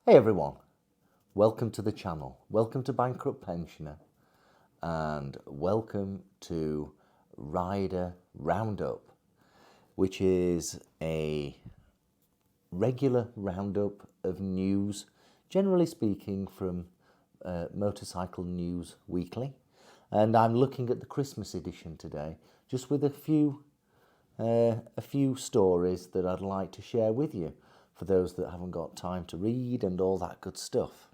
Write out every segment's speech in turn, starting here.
Hey everyone, welcome to the channel, welcome to Bankrupt Pensioner, and welcome to Rider Roundup, which is a regular roundup of news, generally speaking from Motorcycle News Weekly. And I'm looking at the Christmas edition today, just with a few stories that I'd like to share with you for those that haven't got time to read and all that good stuff.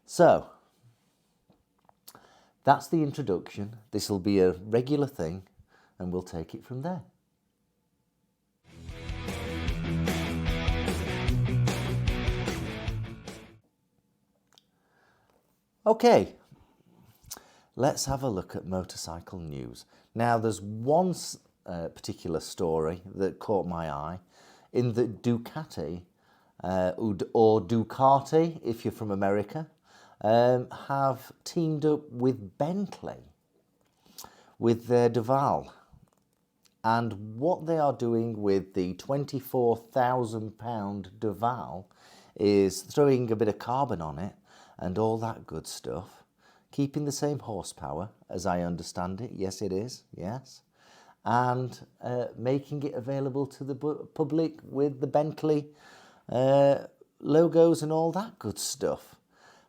So, that's the introduction. This will be a regular thing and we'll take it from there. Okay, let's have a look at motorcycle news. Now, there's one particular story that caught my eye in that Ducati, or Ducati if you're from America, have teamed up with Bentley with their Duval. And what they are doing with the £24,000 Duval is throwing a bit of carbon on it and all that good stuff, keeping the same horsepower as I understand it. Yes, it is. Yes. And making it available to the public with the Bentley logos and all that good stuff.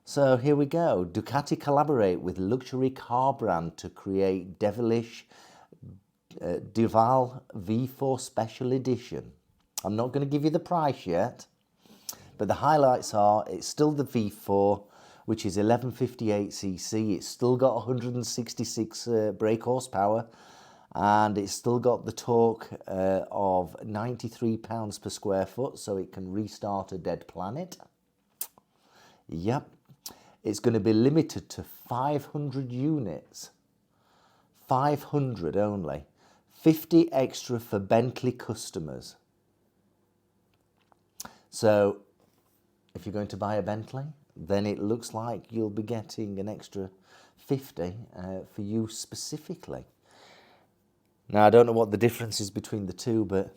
So here we go. Ducati collaborate with luxury car brand to create devilish Duval V4 Special Edition. I'm not going to give you the price yet, but the highlights are it's still the V4, which is 1158cc. It's still got 166 brake horsepower, and it's still got the torque of 93 pounds per square foot, so it can restart a dead planet. Yep. It's going to be limited to 500 units. 500 only. 50 extra for Bentley customers. So, if you're going to buy a Bentley, then it looks like you'll be getting an extra 50 for you specifically. Now, I don't know what the difference is between the two, but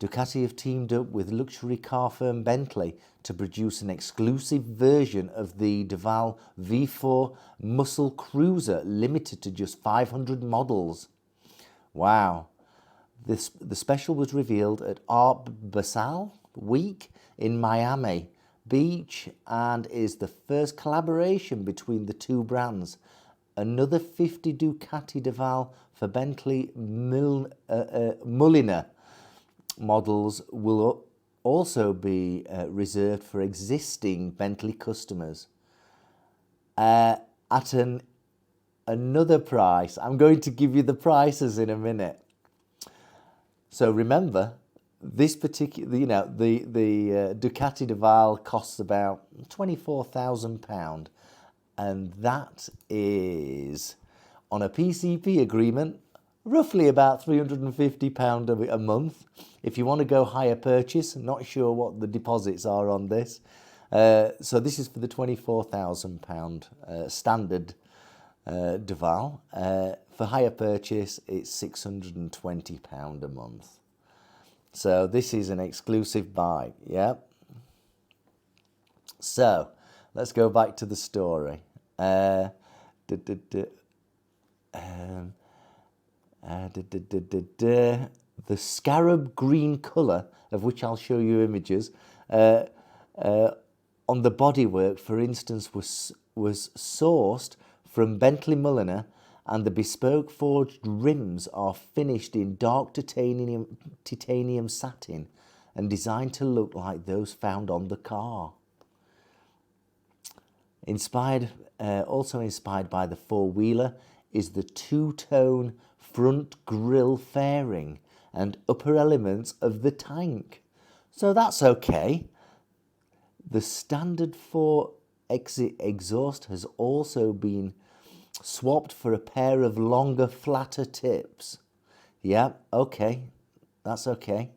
Ducati have teamed up with luxury car firm Bentley to produce an exclusive version of the Duval V4 Muscle Cruiser, limited to just 500 models. Wow. The special was revealed at Art Basel Week in Miami Beach and is the first collaboration between the two brands. Another 50 Ducati Duval for Bentley Mulliner models will also be reserved for existing Bentley customers at another price. I'm going to give you the prices in a minute. So remember, this particular, the Ducati Duval costs about £24,000, and that is on a PCP agreement, roughly about £350 a month. If you want to go higher purchase, not sure what the deposits are on this. So this is for the £24,000 standard Duval. For higher purchase, it's £620 a month. So this is an exclusive buy, yeah? So let's go back to the story. The scarab green colour, of which I'll show you images, on the bodywork, for instance, was sourced from Bentley Mulliner, and the bespoke forged rims are finished in dark titanium satin and designed to look like those found on the car. Also inspired by the four-wheeler is the two-tone front grille fairing and upper elements of the tank. So that's okay. The standard 4-exit exhaust has also been swapped for a pair of longer, flatter tips. Yeah, okay, that's okay.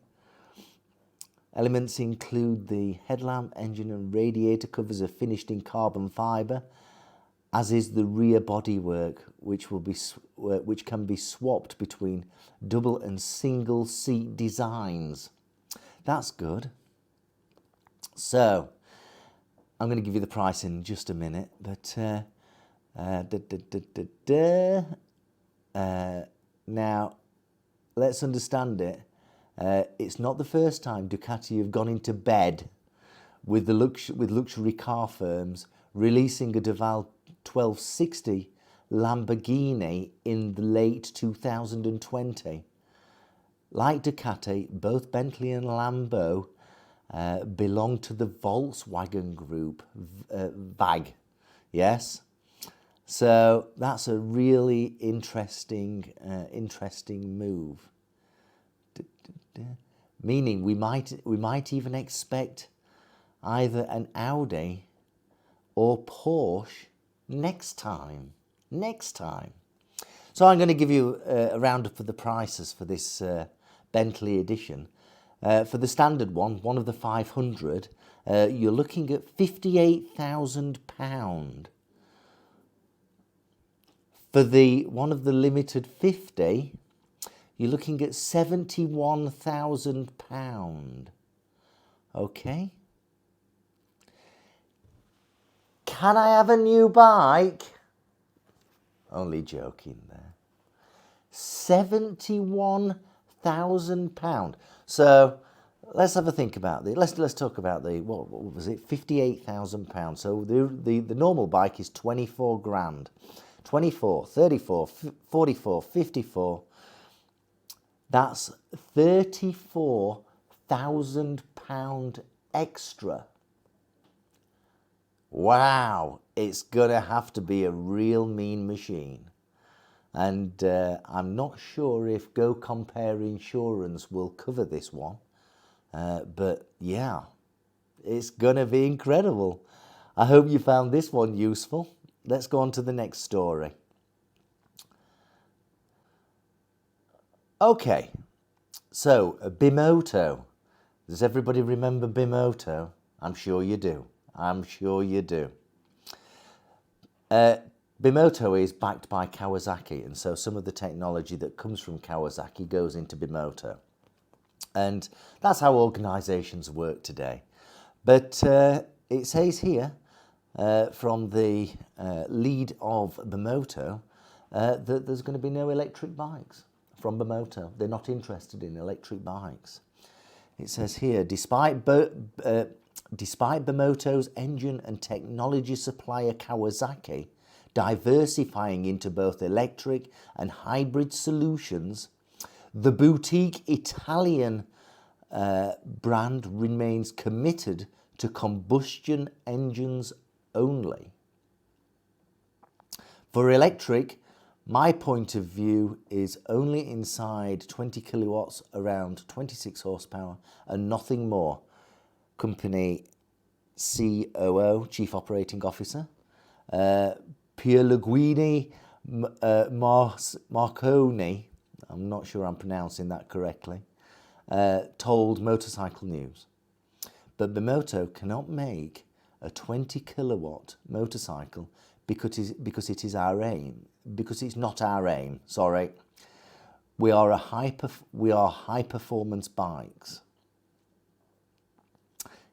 Elements include the headlamp, engine and radiator covers are finished in carbon fibre, as is the rear bodywork, which can be swapped between double and single seat designs. That's good. So, I'm going to give you the price in just a minute, but now let's understand it. It's not the first time Ducati have gone into bed with luxury car firms releasing a Deval 1260 Lamborghini in the late 2020. Like Ducati, both Bentley and Lambo belong to the Volkswagen Group, VAG, yes? So that's a really interesting move. Meaning we might even expect either an Audi or Porsche next time. So I'm going to give you a roundup of the prices for this Bentley edition. For the standard one of the 500, you're looking at £58,000. For the one of the limited 50, you're looking at £71,000. Okay. Can I have a new bike? Only joking there. £71,000. So let's have a think about the. Let's talk about the what was it? £58,000. So the normal bike is 24 grand. 24, 34, 44, 54. That's £34,000 extra. Wow, it's gonna have to be a real mean machine. And I'm not sure if Go Compare Insurance will cover this one. But yeah, it's gonna be incredible. I hope you found this one useful. Let's go on to the next story. Okay, so Bimoto. Does everybody remember Bimoto? I'm sure you do. Bimoto is backed by Kawasaki, and so some of the technology that comes from Kawasaki goes into Bimoto. And that's how organisations work today. But it says here, from the lead of Bimoto, that there's going to be no electric bikes from Bimoto. They're not interested in electric bikes. It says here, despite Bimoto's engine and technology supplier Kawasaki diversifying into both electric and hybrid solutions, the boutique Italian brand remains committed to combustion engines only. For electric, my point of view is only inside 20 kilowatts, around 26 horsepower, and nothing more. Company COO, Chief Operating Officer, Pierluigi Marconi, I'm not sure I'm pronouncing that correctly, told Motorcycle News. But Bimoto cannot make a 20 kilowatt motorcycle because it is our aim. Because it's not our aim. Sorry, we are high performance bikes.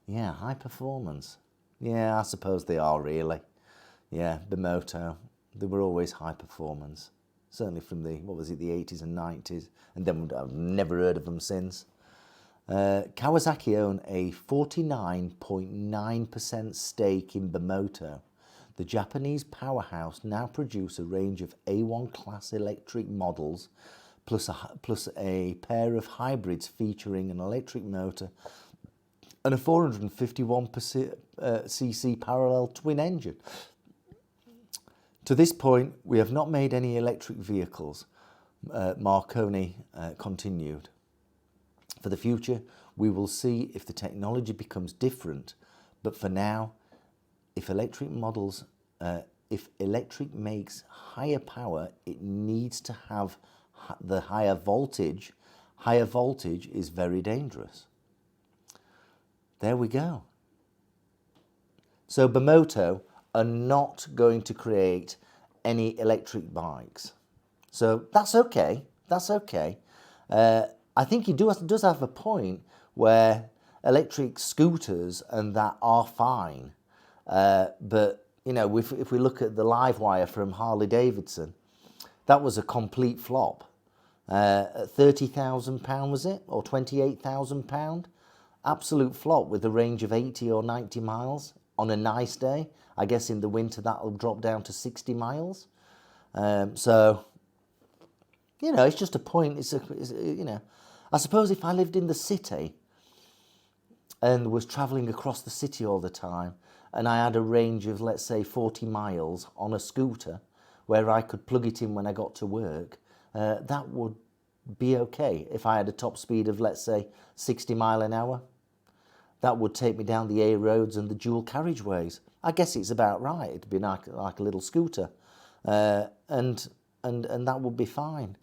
Yeah, high performance. Yeah, I suppose they are really. Yeah, Bimoto, they were always high performance. Certainly from the 80s and 90s, and then I've never heard of them since. Kawasaki own a 49.9% stake in Bimoto. The Japanese powerhouse now produce a range of A1 class electric models, plus a pair of hybrids featuring an electric motor and a 451cc parallel twin engine. To this point, we have not made any electric vehicles, Marconi continued. For the future, we will see if the technology becomes different, but for now, if electric makes higher power, it needs to have the higher voltage. Higher voltage is very dangerous. There we go. So Bimoto are not going to create any electric bikes. So that's okay. I think he does have a point where electric scooters and that are fine. But, you know, if we look at the live wire from Harley Davidson, that was a complete flop. At £30,000, was it? Or £28,000? Absolute flop with a range of 80 or 90 miles on a nice day. I guess in the winter that'll drop down to 60 miles. So, you know, it's just a point. You know, I suppose if I lived in the city and was travelling across the city all the time and I had a range of, let's say, 40 miles on a scooter where I could plug it in when I got to work, that would be okay. If I had a top speed of, let's say, 60 mile an hour, that would take me down the A roads and the dual carriageways. I guess it's about right. It'd be like a little scooter, and that would be fine.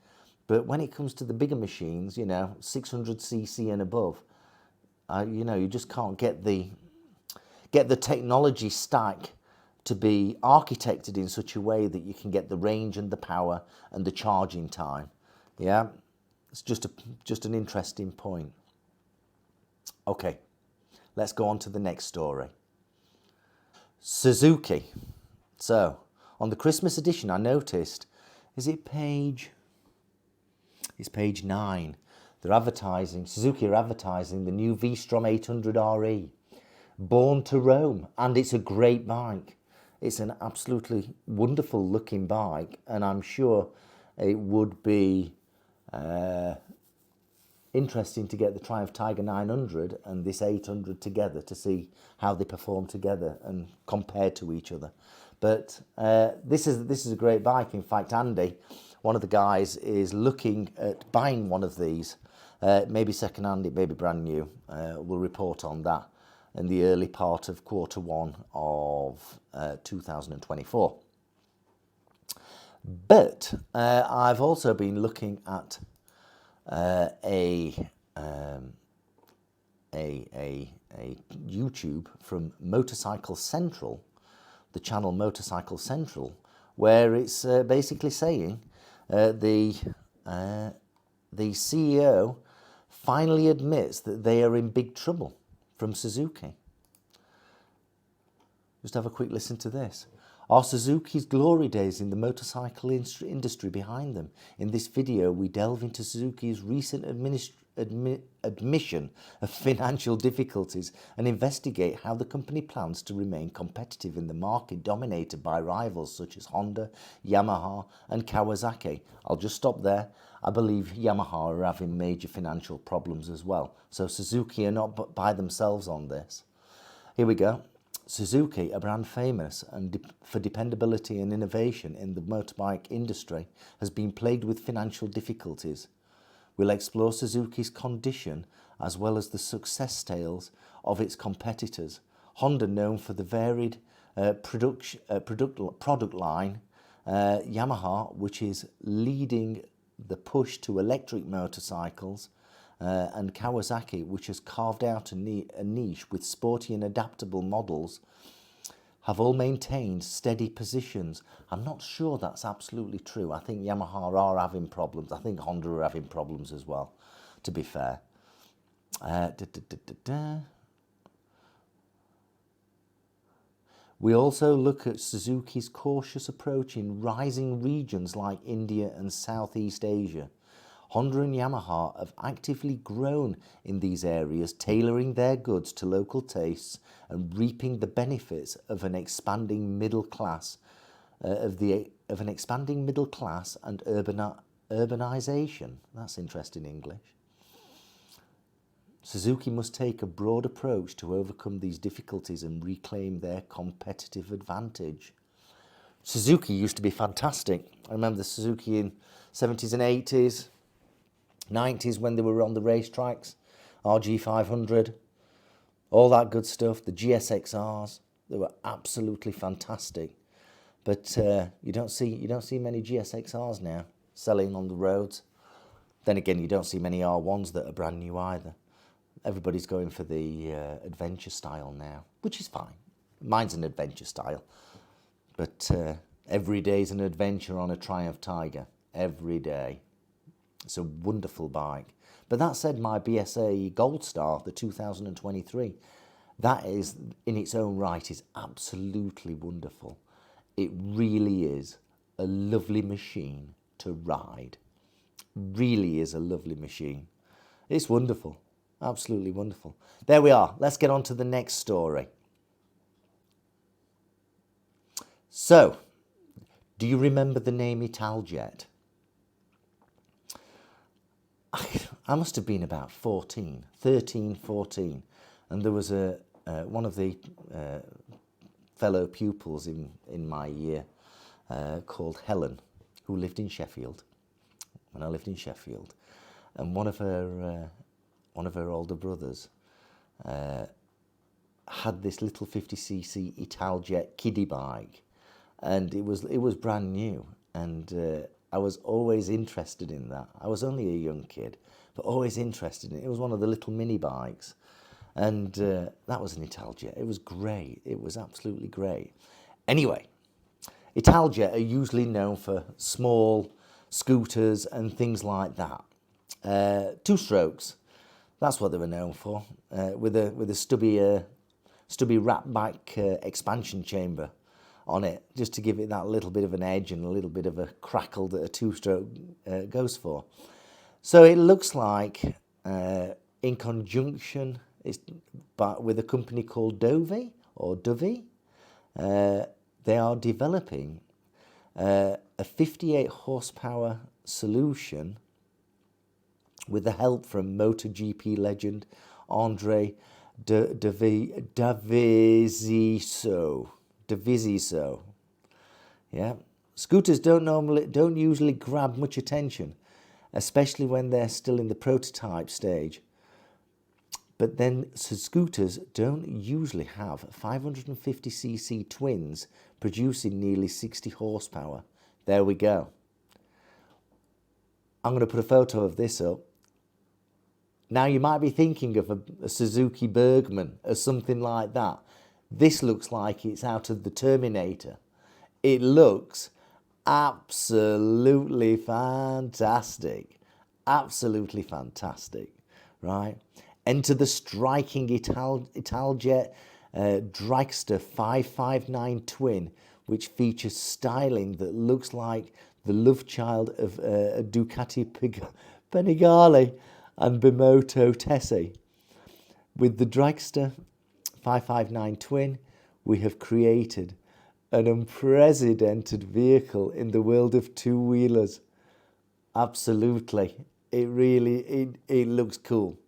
But when it comes to the bigger machines, you know, 600cc and above, you know, you just can't get the technology stack to be architected in such a way that you can get the range and the power and the charging time. Yeah, it's just an interesting point. Okay, let's go on to the next story. Suzuki. So, on the Christmas edition, I noticed, it's page 9. Suzuki are advertising the new V-Strom 800 RE, born to roam, and it's a great bike. It's an absolutely wonderful looking bike, and I'm sure it would be interesting to get the Triumph Tiger 900 and this 800 together to see how they perform together and compare to each other. But this is a great bike. In fact, Andy, one of the guys, is looking at buying one of these. Maybe second-hand, it may be brand new. We'll report on that in the early part of Q1 of 2024. But I've also been looking at a YouTube from Motorcycle Central, the channel Motorcycle Central, where it's basically saying the CEO finally admits that they are in big trouble from Suzuki. Just have a quick listen to this. Are Suzuki's glory days in the motorcycle industry behind them? In this video, we delve into Suzuki's recent admission of financial difficulties and investigate how the company plans to remain competitive in the market dominated by rivals such as Honda, Yamaha and Kawasaki. I'll just stop there. I believe Yamaha are having major financial problems as well. So Suzuki are not by themselves on this. Here we go. Suzuki, a brand famous for dependability and innovation in the motorbike industry, has been plagued with financial difficulties. We'll explore Suzuki's condition as well as the success tales of its competitors. Honda, known for the varied product line, Yamaha, which is leading the push to electric motorcycles, and Kawasaki, which has carved out a niche with sporty and adaptable models, have all maintained steady positions. I'm not sure that's absolutely true. I think Yamaha are having problems. I think Honda are having problems as well, to be fair. We also look at Suzuki's cautious approach in rising regions like India and Southeast Asia. Honda and Yamaha have actively grown in these areas, tailoring their goods to local tastes and reaping the benefits of an expanding middle class, and urbanization. That's interesting English. Suzuki must take a broad approach to overcome these difficulties and reclaim their competitive advantage. Suzuki used to be fantastic. I remember the Suzuki in 70s and 80s. 90s when they were on the racetracks, RG500, all that good stuff, the GSXRs, they were absolutely fantastic. But you don't see many GSXRs now selling on the roads. Then again, you don't see many R1s that are brand new either. Everybody's going for the adventure style now, which is fine. Mine's an adventure style. But every day's an adventure on a Triumph Tiger, every day. It's a wonderful bike. But that said, my BSA Gold Star, the 2023, That is, in its own right, is absolutely wonderful. It really is a lovely machine to ride. Really is a lovely machine. It's wonderful. Absolutely wonderful. There we are. Let's get on to the next story. So, do you remember the name Ital Jet? I must have been about 13, 14, and there was one of the fellow pupils in my year called Helen, who lived in Sheffield, when I lived in Sheffield, and one of her older brothers had this little 50cc Ital Jet kiddie bike, and it was brand new, and I was always interested in that. I was only a young kid, but always interested in it. It was one of the little mini bikes, and that was an Ital Jet. It was great. It was absolutely great. Anyway, Ital Jet are usually known for small scooters and things like that. Two strokes. That's what they were known for, with a stubby wrap back expansion chamber on it, just to give it that little bit of an edge and a little bit of a crackle that a two-stroke goes for. So it looks like, in conjunction with a company called Dovey or Dovey, they are developing a 58 horsepower solution with the help from MotoGP legend Andre Dovizioso. Yeah, scooters don't usually grab much attention, especially when they're still in the prototype stage. But then scooters don't usually have 550cc twins producing nearly 60 horsepower. There we go. I'm going to put a photo of this up. Now you might be thinking of a Suzuki Bergman or something like that. This looks like it's out of the Terminator. It looks absolutely fantastic. Absolutely fantastic, right? Enter the striking Italjet Dragster 559 twin, which features styling that looks like the love child of a Ducati Panigale and Bimoto Tessie. With the Dragster 559 twin, we have created an unprecedented vehicle in the world of two-wheelers. Absolutely. It looks cool.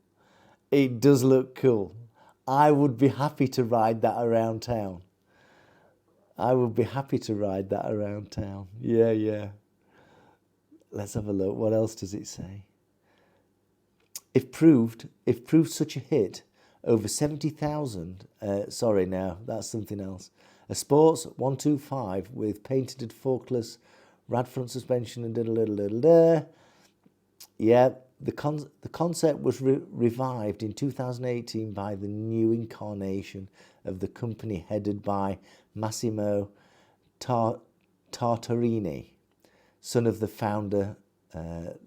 It does look cool. I would be happy to ride that around town. I would be happy to ride that around town. Yeah. Let's have a look. What else does it say? If proved such a hit, over 70,000, sorry now, that's something else. A sports 125 with painted forkless rad front suspension and da-da-da-da-da-da. Yeah, the concept was revived in 2018 by the new incarnation of the company headed by Massimo Tartarini, son of the founder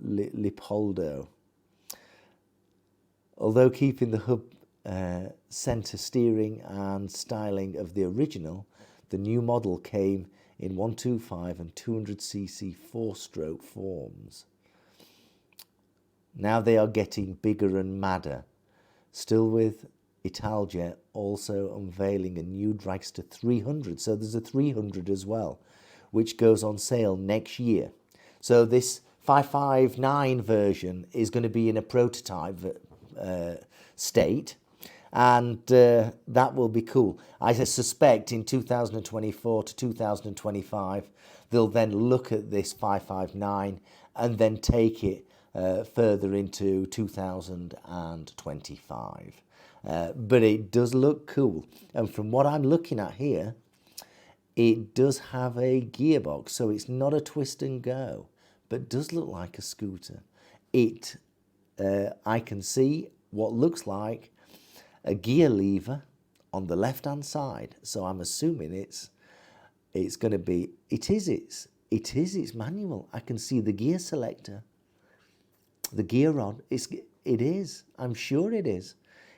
Leopoldo. Although keeping the hub centre steering and styling of the original, the new model came in 125 and 200cc four-stroke forms. Now they are getting bigger and madder, still with Italjet also unveiling a new Dragster 300. So there's a 300 as well, which goes on sale next year. So this 559 version is going to be in a prototype state, and that will be cool. I suspect in 2024 to 2025 they'll then look at this 559 and then take it further into 2025. But it does look cool, and from what I'm looking at here, it does have a gearbox, so it's not a twist and go, but does look like a scooter. I can see what looks like a gear lever on the left hand side, so I'm assuming it's going to be, it is its manual. I can see the gear selector, the gear rod. It is, I'm sure it is.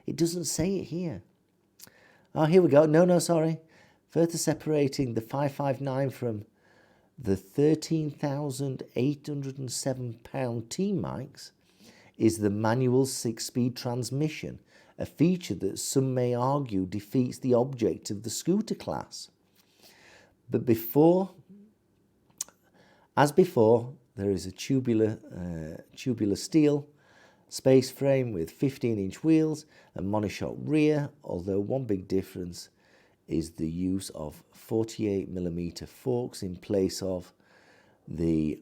It doesn't say it here. Oh, here we go. No, sorry. Further separating the 559 from the £13,807 T-Max is the manual 6-speed transmission, a feature that some may argue defeats the object of the scooter class. But as before, there is a tubular steel space frame with 15-inch wheels and monoshock rear, although one big difference is the use of 48mm forks in place of the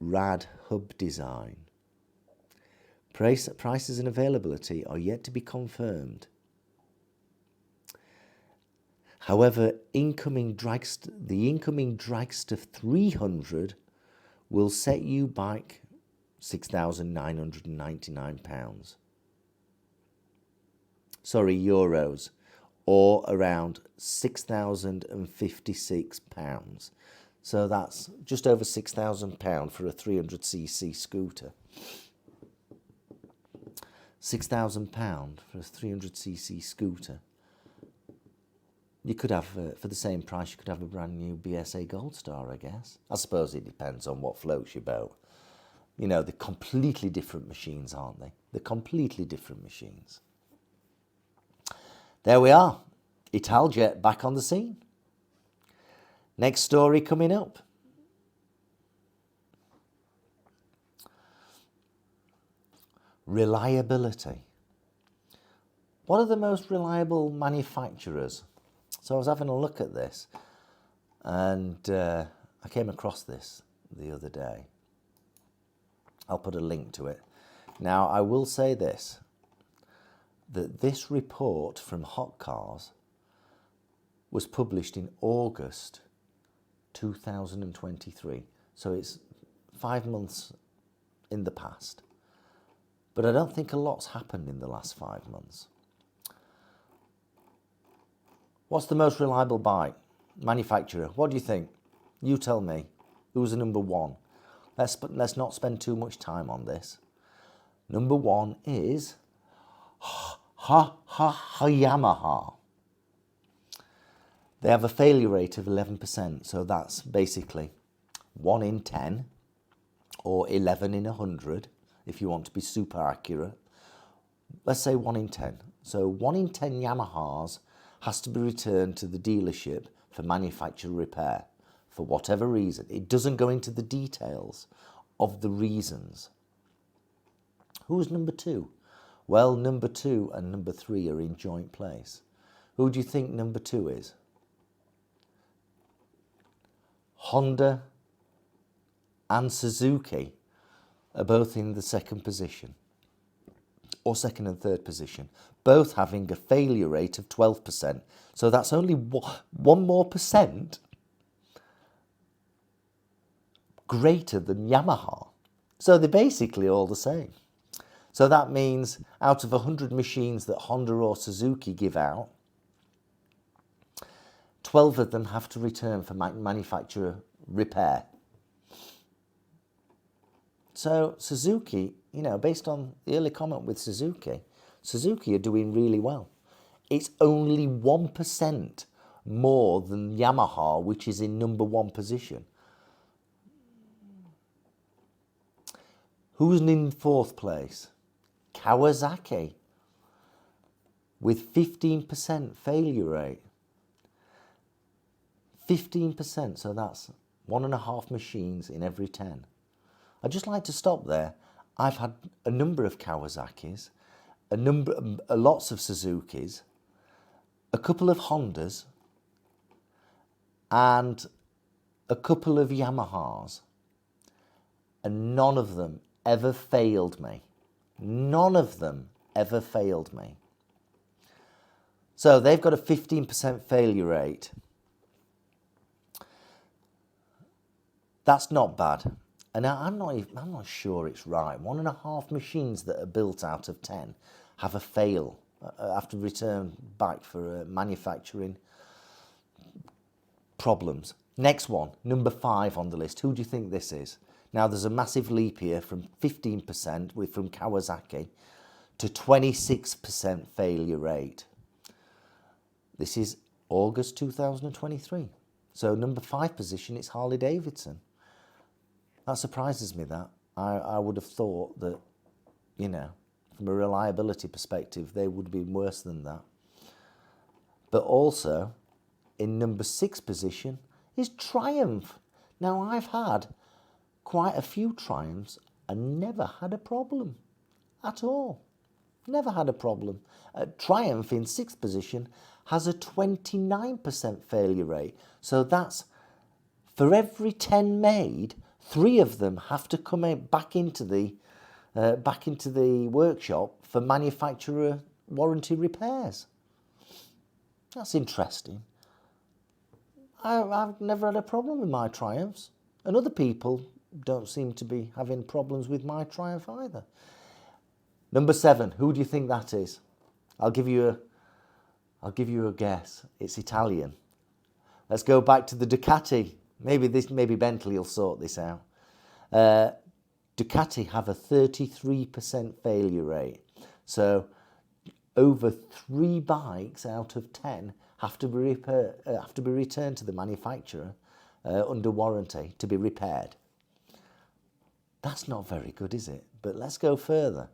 rad hub design. Prices and availability are yet to be confirmed. However, the incoming Dragster 300 will set you back £6,999. Sorry, euros, or around £6,056. So that's just over £6,000 for a 300cc scooter. £6,000 for a 300cc scooter. You could have, for the same price, you could have a brand new BSA Gold Star, I guess. I suppose it depends on what floats your boat. You know, they're completely different machines, aren't they? They're completely different machines. There we are. Ital Jet back on the scene. Next story coming up. Reliability. What are the most reliable manufacturers? So I was having a look at this, and I came across this the other day. I'll put a link to it. Now, I will say this, that this report from Hot Cars was published in August 2023. So it's 5 months in the past. But I don't think a lot's happened in the last 5 months. What's the most reliable bike? Manufacturer. What do you think? You tell me. Who's the number one? Let's not spend too much time on this. Number one is Yamaha. They have a failure rate of 11%, so that's basically 1 in 10 or 11 in 100 if you want to be super accurate. Let's say 1 in 10. So 1 in 10 Yamahas has to be returned to the dealership for manufacturer repair for whatever reason. It doesn't go into the details of the reasons. Who's number two? Well, number 2 and number 3 are in joint place. Who do you think number 2 is? Honda and Suzuki are both in the second position, or second and third position, both having a failure rate of 12%. So that's only 1 more percent greater than Yamaha. So they're basically all the same. So that means out of 100 machines that Honda or Suzuki give out, 12 of them have to return for manufacturer repair. So Suzuki, you know, based on the early comment with Suzuki are doing really well. It's only 1% more than Yamaha, which is in number 1 position. Who's in 4th place? Kawasaki, with 15% failure rate. 15%, so that's 1.5 machines in every 10. I'd just like to stop there. I've had a number of Kawasaki's, lots of Suzuki's, a couple of Hondas, and a couple of Yamahas, and none of them ever failed me. None of them ever failed me. So they've got a 15% failure rate. That's not bad. And I'm not sure it's right. 1.5 machines that are built out of 10 have a fail, have to return back for manufacturing problems. Next one, number 5 on the list. Who do you think this is? Now, there's a massive leap here from 15% from Kawasaki to 26% failure rate. This is August 2023. So number 5 position, it's Harley Davidson. That surprises me, that. I would have thought that, you know, from a reliability perspective, they would have been worse than that. But also, in number 6 position is Triumph. Now, I've had quite a few Triumphs and never had a problem at all. Never had a problem. Triumph in 6th position has a 29% failure rate. So that's, for every 10 made, 3 of them have to come back into the workshop for manufacturer warranty repairs. That's interesting. I've never had a problem with my Triumphs, and other people don't seem to be having problems with my Triumph either. Number 7, who do you think that is? I'll give you a guess. It's Italian. Let's go back to the Ducati. Maybe Bentley will sort this out. Ducati have a 33% failure rate. So over 3 bikes out of 10 have to be returned to the manufacturer under warranty to be repaired. That's not very good, is it? But let's go further.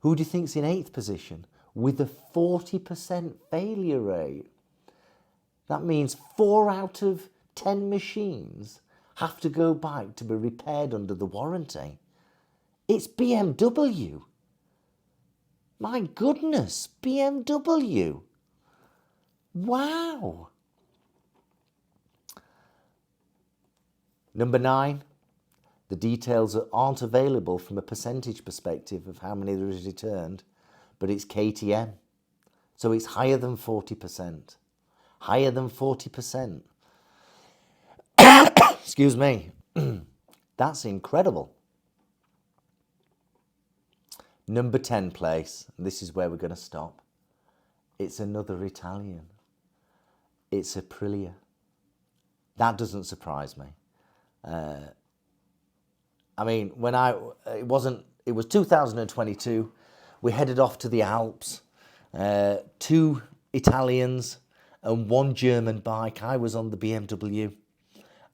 Who do you think's in 8th position with a 40% failure rate? That means 4 out of 10 machines have to go back to be repaired under the warranty. It's BMW. My goodness, BMW. Wow. Number 9, the details aren't available from a percentage perspective of how many there is returned, but it's KTM. So it's higher than 40%. Higher than 40%. Excuse me. That's incredible. Number 10 place, and this is where we're going to stop. It's another Italian. It's Aprilia. That doesn't surprise me. I mean, it was 2022. We headed off to the Alps. 2 Italians and 1 German bike. I was on the BMW,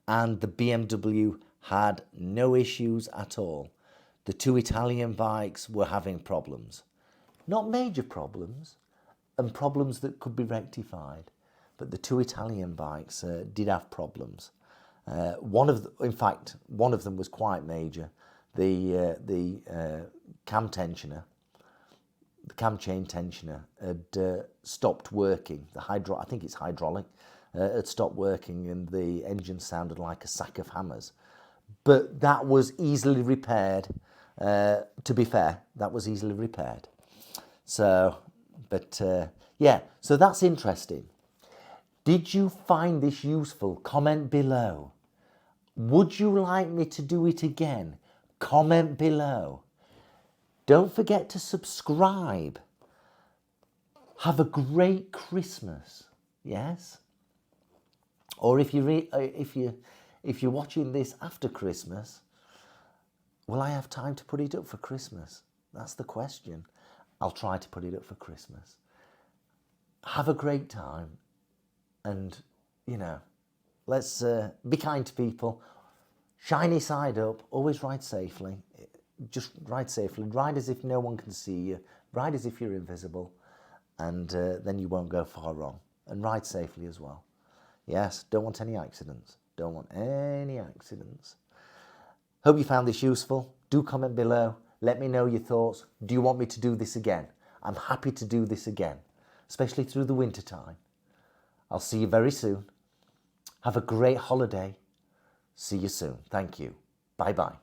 and the BMW had no issues at all. The 2 Italian bikes were having problems. Not major problems, and problems that could be rectified. But the 2 Italian bikes did have problems. One of them was quite major. The cam tensioner, the cam chain tensioner had stopped working. I think it's hydraulic, had stopped working, and the engine sounded like a sack of hammers. But that was easily repaired. To be fair, that was easily repaired. So, yeah, so that's interesting. Did you find this useful? Comment below. Would you like me to do it again? Comment below. Don't forget to subscribe. Have a great Christmas. Yes? Or if you're watching this after Christmas, will I have time to put it up for Christmas? That's the question. I'll try to put it up for Christmas. Have a great time. And, you know, let's be kind to people. Shiny side up. Always ride safely. Just ride safely. Ride as if no one can see you. Ride as if you're invisible. And then you won't go far wrong. And ride safely as well. Yes, don't want any accidents. Don't want any accidents. Hope you found this useful. Do comment below. Let me know your thoughts. Do you want me to do this again? I'm happy to do this again, especially through the winter time. I'll see you very soon. Have a great holiday. See you soon. Thank you. Bye-bye.